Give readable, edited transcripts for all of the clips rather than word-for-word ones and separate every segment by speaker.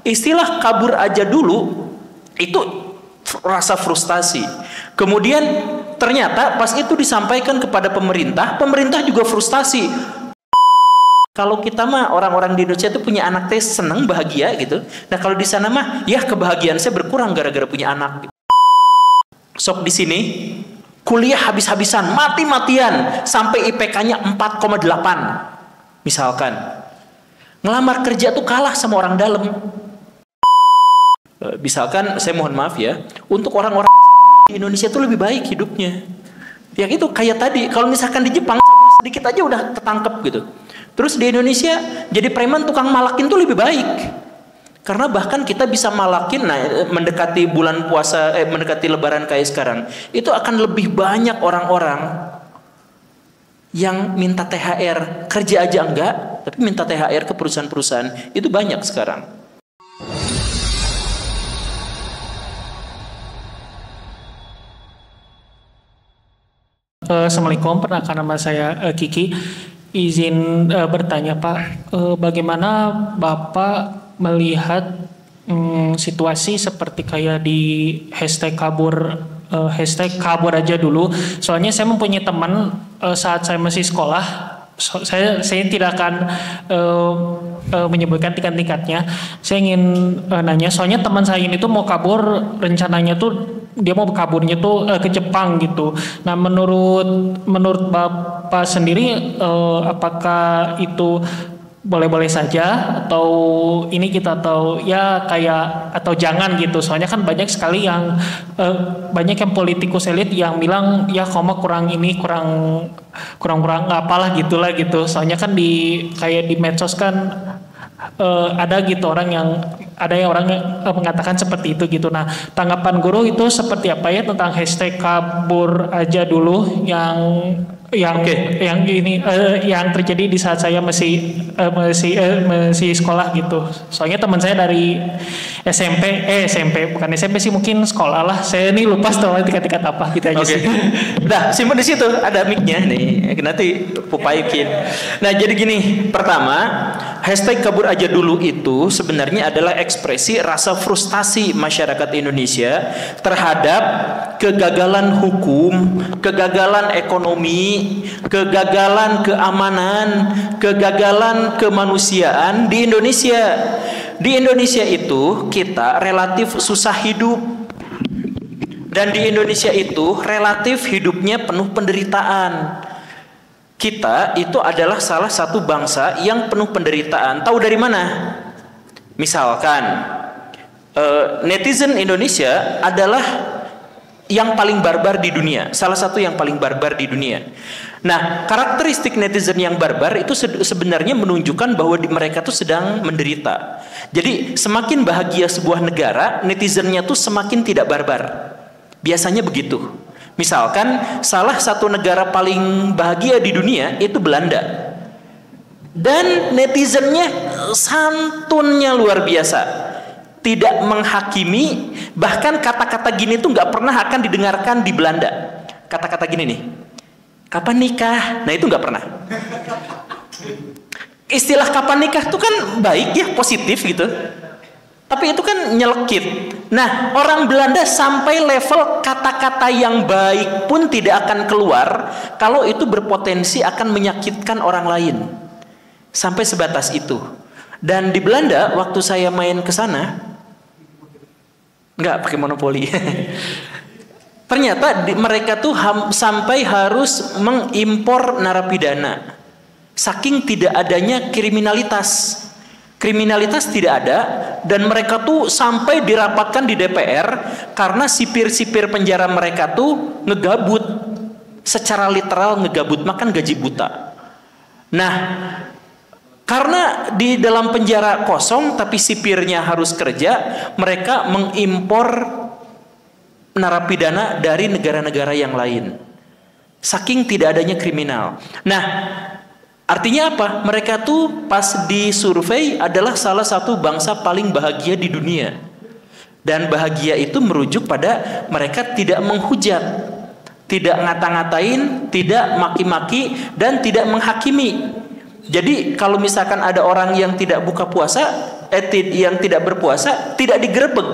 Speaker 1: Istilah kabur aja dulu itu rasa frustasi. Kemudian ternyata pas itu disampaikan kepada pemerintah, pemerintah juga frustasi. Kalau kita mah orang-orang di Indonesia itu punya anak teh seneng bahagia gitu. Nah kalau di sana mah ya kebahagiaan saya berkurang gara-gara punya anak. Sok di sini kuliah habis-habisan, mati-matian sampai IPK-nya 4,8 misalkan. Ngelamar kerja tuh kalah sama orang dalam. Misalkan saya mohon maaf ya, untuk orang-orang di Indonesia tuh lebih baik hidupnya. Yang itu kayak tadi, kalau misalkan di Jepang sedikit aja udah ketangkep gitu. Terus di Indonesia jadi preman tukang malakin tuh lebih baik. Karena bahkan kita bisa malakin, nah mendekati bulan puasa, mendekati lebaran kayak sekarang, itu akan lebih banyak orang-orang yang minta THR, kerja aja enggak, tapi minta THR ke perusahaan-perusahaan, itu banyak sekarang.
Speaker 2: Assalamualaikum, perkenalkan nama saya Kiki. Izin bertanya Pak, bagaimana Bapak melihat situasi seperti kayak di hashtag kabur aja dulu. Soalnya saya mempunyai teman saat saya masih sekolah, saya tidak akan menyebutkan tingkat-tingkatnya. Saya ingin nanya, soalnya teman saya ini tuh mau kabur, rencananya tuh dia mau kaburnya tuh ke Jepang gitu. Nah menurut Bapak sendiri apakah itu boleh-boleh saja atau ini kita tahu ya kayak atau jangan gitu. Soalnya kan banyak sekali yang banyak yang politikus elit yang bilang ya kamu kurang ini kurang apalah gitulah gitu. Soalnya kan kayak di medsos kan ada gitu orang yang mengatakan seperti itu gitu. Nah tanggapan guru itu seperti apa ya tentang hashtag kabur aja dulu yang ini yang terjadi di saat saya masih sekolah gitu. Soalnya teman saya dari SMP bukan SMP sih, mungkin sekolah lah. Saya ini lupa setelah tingkat apa gitu aja sih.
Speaker 1: Nah simpan di situ ada mic-nya nih, nanti pupaikin. Nah jadi gini, pertama hashtag kabur aja dulu itu sebenarnya adalah ekspresi rasa frustasi masyarakat Indonesia terhadap kegagalan hukum, kegagalan ekonomi, kegagalan keamanan, kegagalan kemanusiaan di Indonesia. Di Indonesia itu kita relatif susah hidup. Dan di Indonesia itu relatif hidupnya penuh penderitaan. Kita itu adalah salah satu bangsa yang penuh penderitaan. Tahu dari mana? Misalkan netizen Indonesia adalah yang paling barbar di dunia, salah satu yang paling barbar di dunia. Nah, karakteristik netizen yang barbar itu sebenarnya menunjukkan bahwa mereka tuh sedang menderita. Jadi semakin bahagia sebuah negara, netizennya tuh semakin tidak barbar. Biasanya begitu. Misalkan salah satu negara paling bahagia di dunia itu Belanda. Dan netizennya santunnya luar biasa. Tidak menghakimi, bahkan kata-kata gini tuh nggak pernah akan didengarkan di Belanda. Kata-kata gini nih, kapan nikah? Nah itu nggak pernah. Istilah kapan nikah tuh kan baik ya, positif gitu. Tapi itu kan nyelekit. Nah orang Belanda sampai level kata-kata yang baik pun tidak akan keluar kalau itu berpotensi akan menyakitkan orang lain. Sampai sebatas itu. Dan di Belanda waktu saya main ke sana, nggak pakai monopoli. Ternyata mereka tuh sampai harus mengimpor narapidana. Saking tidak adanya kriminalitas. Kriminalitas tidak ada, dan mereka tuh sampai dirapatkan di DPR karena sipir-sipir penjara mereka tuh ngegabut. Secara literal ngegabut, makan gaji buta. Nah, karena di dalam penjara kosong tapi sipirnya harus kerja, mereka mengimpor narapidana dari negara-negara yang lain. Saking tidak adanya kriminal. Nah, artinya apa? Mereka tuh pas disurvei adalah salah satu bangsa paling bahagia di dunia. Dan bahagia itu merujuk pada mereka tidak menghujat, tidak ngata-ngatain, tidak maki-maki, dan tidak menghakimi. Jadi kalau misalkan ada orang yang tidak buka puasa, yang tidak berpuasa tidak digerebek,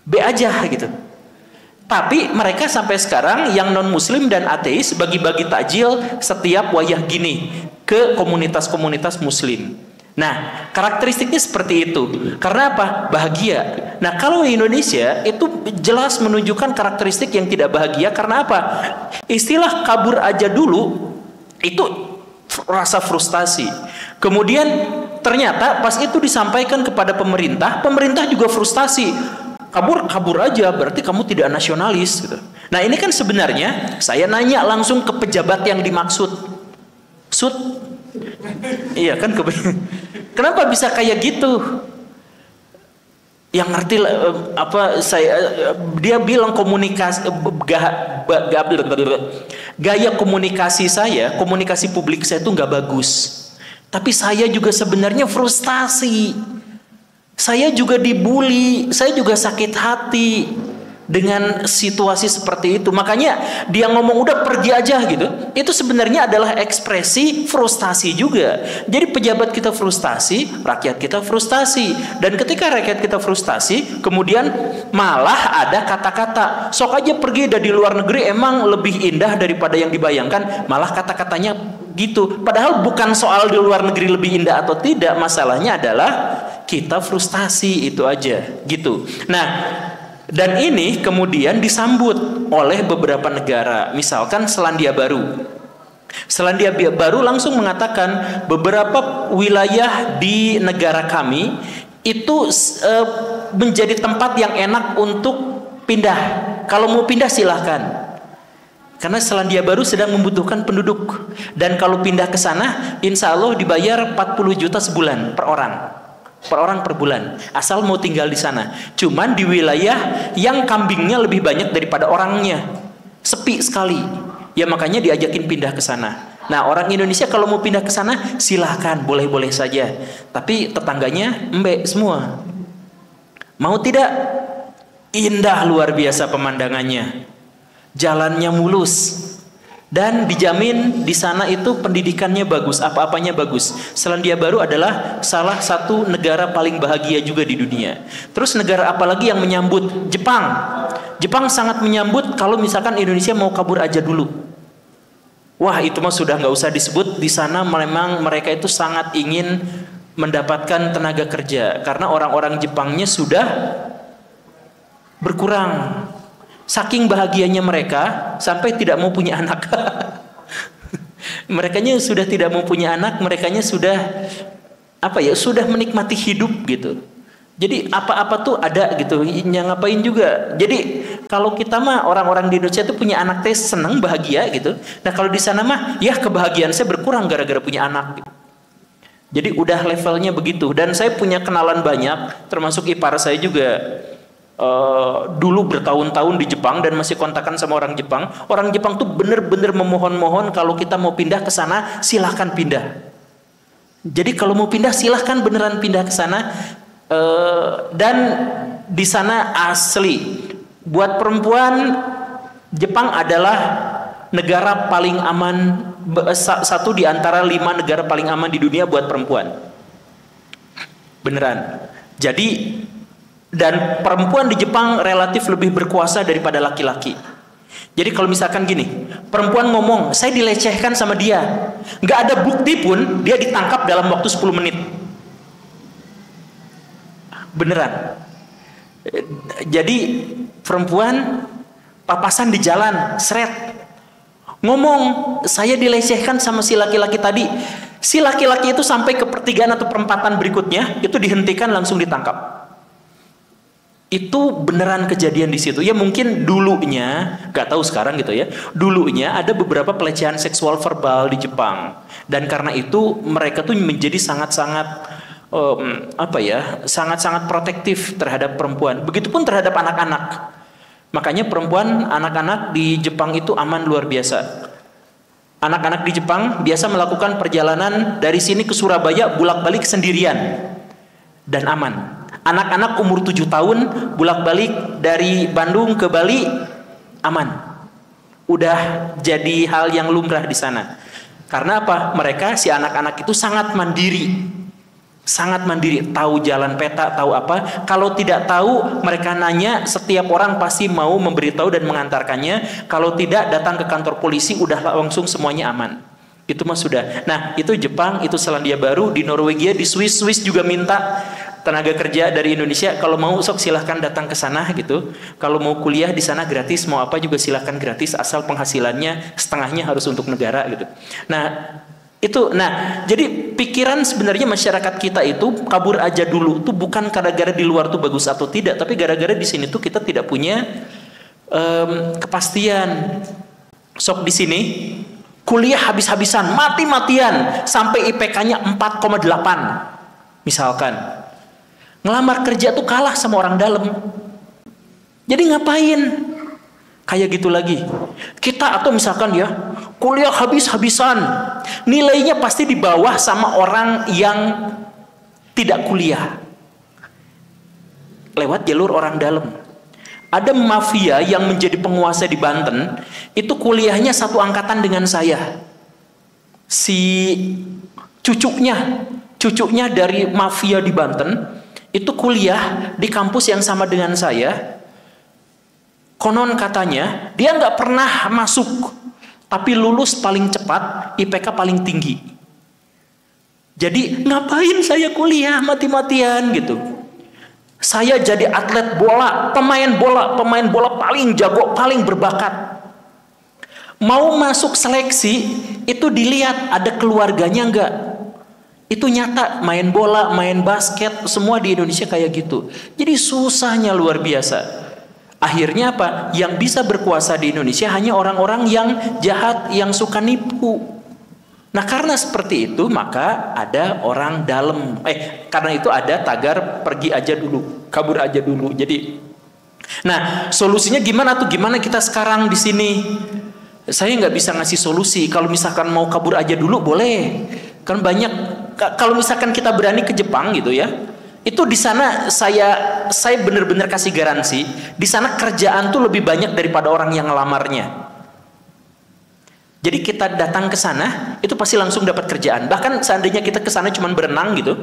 Speaker 1: B aja gitu. Tapi mereka sampai sekarang yang non muslim dan ateis bagi-bagi takjil setiap wayah gini ke komunitas-komunitas muslim. Nah, karakteristiknya seperti itu. Karena apa? Bahagia. Nah, kalau di Indonesia itu jelas menunjukkan karakteristik yang tidak bahagia. Karena apa? Istilah kabur aja dulu itu rasa frustasi. Kemudian ternyata pas itu disampaikan kepada pemerintah, pemerintah juga frustasi. Kabur aja berarti kamu tidak nasionalis gitu. Nah, ini kan sebenarnya saya nanya langsung ke pejabat yang dimaksud. Iya kan, kenapa bisa kayak gitu? Yang ngerti dia bilang gaya komunikasi publik saya itu nggak bagus. Tapi saya juga sebenarnya frustasi. Saya juga dibully, saya juga sakit hati dengan situasi seperti itu. Makanya dia ngomong udah pergi aja gitu. Itu sebenarnya adalah ekspresi frustasi juga. Jadi pejabat kita frustasi, rakyat kita frustasi. Dan ketika rakyat kita frustasi, kemudian malah ada kata-kata, sok aja pergi dari luar negeri emang lebih indah daripada yang dibayangkan. Malah kata-katanya gitu. Padahal bukan soal di luar negeri lebih indah atau tidak, masalahnya adalah kita frustasi, itu aja gitu. Nah, dan ini kemudian disambut oleh beberapa negara, misalkan Selandia Baru. Selandia Baru langsung mengatakan beberapa wilayah di negara kami itu menjadi tempat yang enak untuk pindah. Kalau mau pindah silahkan. Karena Selandia Baru sedang membutuhkan penduduk. Dan kalau pindah ke sana, insya Allah dibayar 40 juta sebulan per orang per bulan, asal mau tinggal di sana. Cuman di wilayah yang kambingnya lebih banyak daripada orangnya, sepi sekali. Ya makanya diajakin pindah ke sana. Nah, orang Indonesia kalau mau pindah ke sana silahkan, boleh-boleh saja. Tapi tetangganya embek semua. Mau tidak? Indah luar biasa pemandangannya, jalannya mulus. Dan dijamin di sana itu pendidikannya bagus, apa-apanya bagus. Selandia Baru adalah salah satu negara paling bahagia juga di dunia. Terus negara apa lagi yang menyambut? Jepang. Jepang sangat menyambut kalau misalkan Indonesia mau kabur aja dulu. Wah, itu mah sudah nggak usah disebut. Di sana memang mereka itu sangat ingin mendapatkan tenaga kerja karena orang-orang Jepangnya sudah berkurang. Saking bahagianya mereka sampai tidak mau punya anak. Merekanya sudah tidak mau punya anak, merekanya sudah sudah menikmati hidup gitu. Jadi apa-apa tuh ada gitu, yang ngapain juga. Jadi kalau kita mah orang-orang di Indonesia tuh punya anak teh seneng bahagia gitu. Nah, kalau di sana mah ya kebahagiaan saya berkurang gara-gara punya anak gitu. Jadi udah levelnya begitu. Dan saya punya kenalan banyak, termasuk ipar saya juga. Dulu bertahun-tahun di Jepang dan masih kontakan sama orang Jepang. Orang Jepang tuh bener-bener memohon-mohon kalau kita mau pindah ke sana silahkan pindah. Jadi kalau mau pindah silahkan beneran pindah ke sana. Dan di sana asli buat perempuan Jepang adalah negara paling aman, satu di antara 5 negara paling aman di dunia buat perempuan. Beneran. Jadi dan perempuan di Jepang relatif lebih berkuasa daripada laki-laki. Jadi kalau misalkan gini, perempuan ngomong, saya dilecehkan sama dia, nggak ada bukti pun, dia ditangkap dalam waktu 10 menit. Beneran. Jadi perempuan papasan di jalan, seret, ngomong, saya dilecehkan sama si laki-laki tadi. Si laki-laki itu sampai ke pertigaan atau perempatan berikutnya, itu dihentikan langsung ditangkap. Itu beneran kejadian di situ. Ya mungkin dulunya, gak tahu sekarang gitu ya. Dulunya ada beberapa pelecehan seksual verbal di Jepang. Dan karena itu mereka tuh menjadi sangat-sangat sangat-sangat protektif terhadap perempuan. Begitupun terhadap anak-anak. Makanya perempuan, anak-anak di Jepang itu aman luar biasa. Anak-anak di Jepang biasa melakukan perjalanan dari sini ke Surabaya bolak-balik sendirian dan aman. Anak-anak umur 7 tahun bolak-balik dari Bandung ke Bali aman. Udah jadi hal yang lumrah di sana. Karena apa? Mereka si anak-anak itu sangat mandiri. sangat mandiri, tahu jalan peta, tahu apa. Kalau tidak tahu, mereka nanya, setiap orang pasti mau memberitahu dan mengantarkannya. Kalau tidak, datang ke kantor polisi, udah langsung semuanya aman. Itu mah sudah. Nah, itu Jepang, itu Selandia Baru, di Norwegia, di Swiss juga minta tenaga kerja dari Indonesia. Kalau mau sok silahkan datang ke sana gitu. Kalau mau kuliah di sana gratis, mau apa juga silahkan gratis, asal penghasilannya setengahnya harus untuk negara gitu. Jadi pikiran sebenarnya masyarakat kita itu kabur aja dulu tuh bukan gara-gara di luar tuh bagus atau tidak, tapi gara-gara di sini tuh kita tidak punya kepastian. Sok di sini kuliah habis-habisan, mati-matian sampai IPK-nya 4,8 misalkan. Ngelamar kerja tuh kalah sama orang dalam. Jadi ngapain? Kayak gitu lagi. Kita atau misalkan ya, kuliah habis-habisan, nilainya pasti di bawah sama orang yang tidak kuliah. Lewat jalur orang dalam. Ada mafia yang menjadi penguasa di Banten, itu kuliahnya satu angkatan dengan saya. Si cucunya dari mafia di Banten, itu kuliah di kampus yang sama dengan saya. Konon katanya, dia nggak pernah masuk, tapi lulus paling cepat, IPK paling tinggi. Jadi ngapain saya kuliah mati-matian gitu. Saya jadi atlet bola, pemain bola paling jago, paling berbakat. Mau masuk seleksi, itu dilihat ada keluarganya enggak. Itu nyata, main bola, main basket, semua di Indonesia kayak gitu. Jadi susahnya luar biasa. Akhirnya apa? Yang bisa berkuasa di Indonesia hanya orang-orang yang jahat, yang suka nipu. Nah karena seperti itu maka ada orang dalam. Karena itu ada tagar pergi aja dulu, kabur aja dulu. Jadi, nah solusinya gimana tuh? Gimana kita sekarang di sini? Saya nggak bisa ngasih solusi. Kalau misalkan mau kabur aja dulu boleh. Kan banyak. Kalau misalkan kita berani ke Jepang gitu ya, itu di sana saya benar-benar kasih garansi. Di sana kerjaan tuh lebih banyak daripada orang yang ngelamarnya. Jadi kita datang ke sana, itu pasti langsung dapat kerjaan. Bahkan seandainya kita ke sana cuma berenang gitu,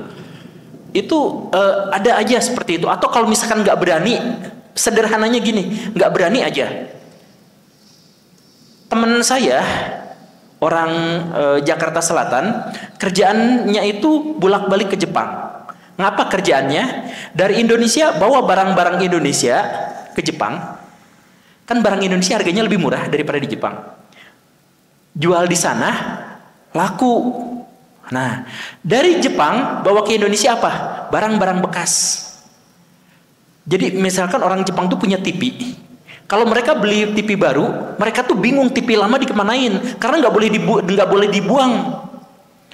Speaker 1: itu ada aja seperti itu. Atau kalau misalkan nggak berani, sederhananya gini, nggak berani aja. Teman saya orang Jakarta Selatan, kerjaannya itu bolak-balik ke Jepang. Ngapa kerjaannya? Dari Indonesia bawa barang-barang Indonesia ke Jepang. Kan barang Indonesia harganya lebih murah daripada di Jepang. Jual di sana laku. Nah, dari Jepang bawa ke Indonesia apa? Barang-barang bekas. Jadi misalkan orang Jepang tuh punya TV. Kalau mereka beli TV baru, mereka tuh bingung TV lama dikemanain karena nggak boleh dibuang.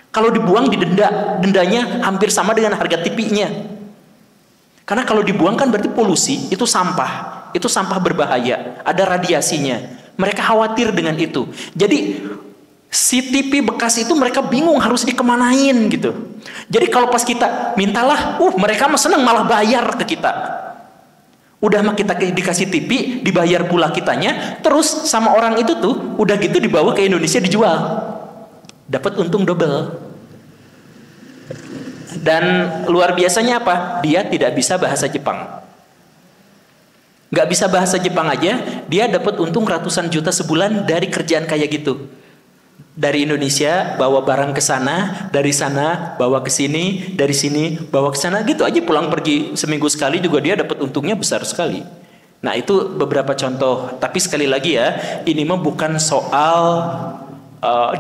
Speaker 1: Kalau dibuang didenda, dendanya hampir sama dengan harga TV-nya. Karena kalau dibuang kan berarti polusi, itu sampah berbahaya, ada radiasinya. Mereka khawatir dengan itu. Jadi si TV bekas itu mereka bingung harus dikemanain gitu. Jadi kalau pas kita mintalah, mereka mah senang malah bayar ke kita. Udah mah kita dikasih TV, dibayar pula kitanya, terus sama orang itu tuh udah gitu dibawa ke Indonesia dijual. Dapat untung double. Dan luar biasanya apa? Dia tidak bisa bahasa Jepang. Nggak bisa bahasa Jepang aja, dia dapat untung ratusan juta sebulan dari kerjaan kayak gitu. Dari Indonesia bawa barang ke sana, dari sana bawa ke sini, dari sini bawa ke sana, gitu aja pulang pergi seminggu sekali juga dia dapat untungnya besar sekali. Nah itu beberapa contoh. Tapi sekali lagi ya, ini mah bukan soal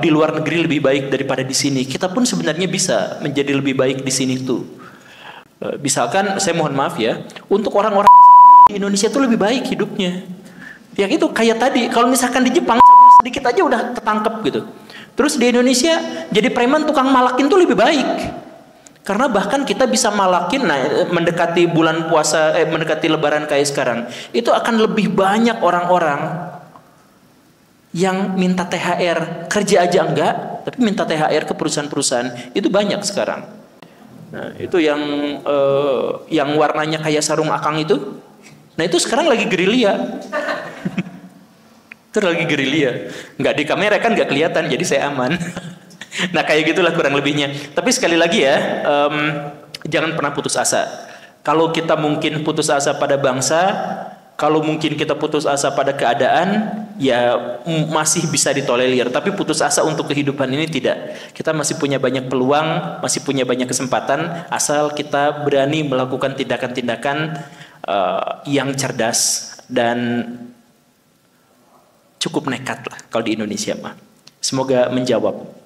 Speaker 1: di luar negeri lebih baik daripada di sini. Kita pun sebenarnya bisa menjadi lebih baik di sini tuh. Misalkan saya mohon maaf ya, untuk orang-orang di Indonesia tuh lebih baik hidupnya. Yang itu kayak tadi, kalau misalkan di Jepang sedikit aja udah ketangkep gitu. Terus di Indonesia jadi preman tukang malakin tuh lebih baik. Karena bahkan kita bisa malakin, mendekati bulan puasa, mendekati lebaran kayak sekarang, itu akan lebih banyak orang-orang yang minta THR, kerja aja enggak, tapi minta THR ke perusahaan-perusahaan, itu banyak sekarang. Nah, itu yang warnanya kayak sarung akang itu. Nah, itu sekarang lagi gerilya. Itu lagi gerilya. Nggak di kamera kan nggak kelihatan, jadi saya aman. Nah, kayak gitulah kurang lebihnya. Tapi sekali lagi ya, Jangan pernah putus asa. Kalau kita mungkin putus asa pada bangsa, kalau mungkin kita putus asa pada keadaan, ya masih bisa ditolerir. Tapi putus asa untuk kehidupan ini tidak. Kita masih punya banyak peluang, masih punya banyak kesempatan, asal kita berani melakukan tindakan-tindakan yang cerdas dan cukup nekat lah kalau di Indonesia mah. Semoga menjawab.